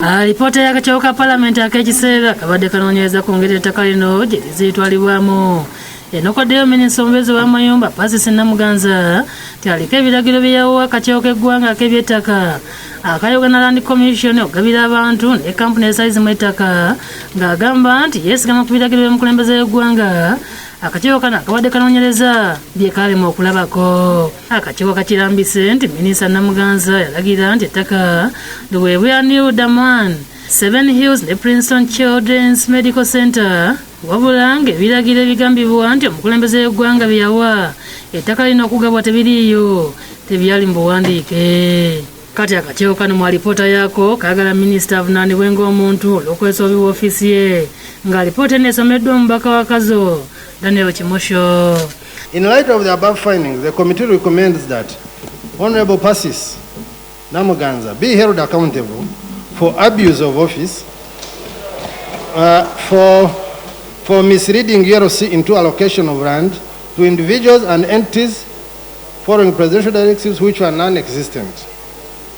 Alipoota y'akakiiko ka Paalamenti ak'ekiseera kabadde kanoonyereza ku ngeri ettaka lino gye liziitwalibwamu. Enokoddeyo Minisita omubeezi w'amayumba Minisita Namuganza nti aliko ebiragiro bye yawa akakiiko k'eggwanga ak'eby'ettaka aka Uganda Land Commission okugabira abantu ne kampuni ezisaliza ettaka ng'agamba nti yeesigama ku biragiro by'omukulembeze w'eggwanga. Akakiiko kano akabadde kanoonyereza bye kaalema okulabako. Akakiiko kakirambise nti Minisita Namuganza yalagira nti ettaka liweebwa New Daman, Seven Hills ne Princeton Children's Medical Center, wabula ng'ebiragiro ebigambibwa nti omukulembeze w'eggwanga bye yawa ettaka lino okugabwa tebiriiyo, tebyali mu buwandiike. Kati akakiiko kano mu alipoota yaako kaagala minisita avunaanibwe ng'omuntu olw'okwesoobya woofiisi ye, ng'alipoota eno esomeddwa omubaka wa Kazo Daniel Kimosho. In light of the above findings, the committee recommends that Honorable Minisita Namuganza be held accountable for abuse of office, for misleading gy'ettaka into allocation of land to individuals and entities following presidential directives which were non-existent.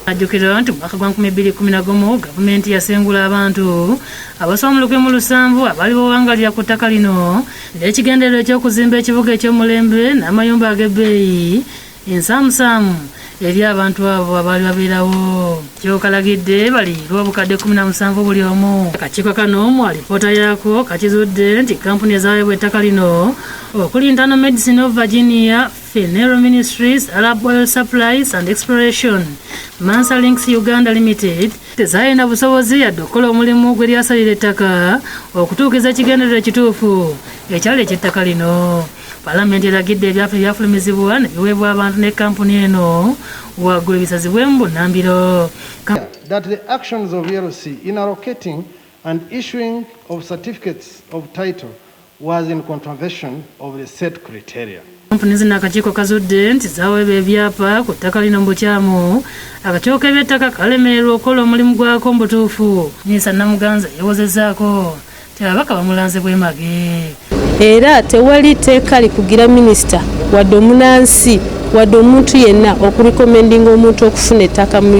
Ajjukira nti mwaka gwa 2011 gavumenti yasengula abantu abasoba 1,700 abaali bawangalira ku ttaka lino n'ekigendererwa eky'okuzimba ekibuga eky'omulembe n'amayumba ag'ebbeeyi ensaamusaamu eri abantu abo abaali babeerawo. Kyokalagidde baliyirwa obukadde 17 buli omu. Akakiiko kano mu alipoota yaako kakizudde nti kampuni ezaweebwa ettaka lino okuli Internal Medicine of Virginia, Funeral Ministries, Arab Oil Supplies and Exploration, Mansa Links Uganda Limited tezaalina busobozi yadde okukola omulimu gwe lyasalira ettaka okutuukiza ekigendererwa ekituufu ekyali eky'ettaka lino. Paalamenti eragidde ebyafa ebyafulumizibwa ne biweebwa abantu ne kampuni eno waggulu bisazibwe mu bunnambiro. That the actions of gy'ettaka in allocating and issuing of certificates of title was in contravention of the set criteria. Kampuni zino akakiiko kazudde nti zaaweebwa ebyapa ku ttaka lino mu bukyamu. Akakiiko k'eby'ettaka kalemererwa okukola omulimu gwako mu butuufu. Minisita Namuganza yeewozezzaako nti ababaka bamulanze bwemage. Era tewali tteeka likugira minisita wadde omunnansi wadde omuntu yenna okurekomendinga omuntu okufuna ettaka mu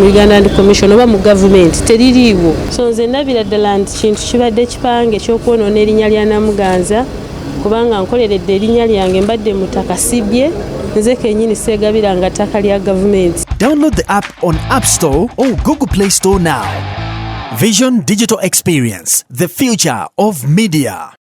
Uganda Land Commission oba mu gavumenti teririiwo. So nze ndabira ddala nti kintu kibadde kipange ekyokwonoona erinnya lya Namuganza kubanga nkoleredde erinnya lyange mbadde mu ttaka sibye nze kennyini seegabiranga ttaka lya gavumenti. Download the app on App Store or Google Play Store now. Vision Digital Experience, the future of media.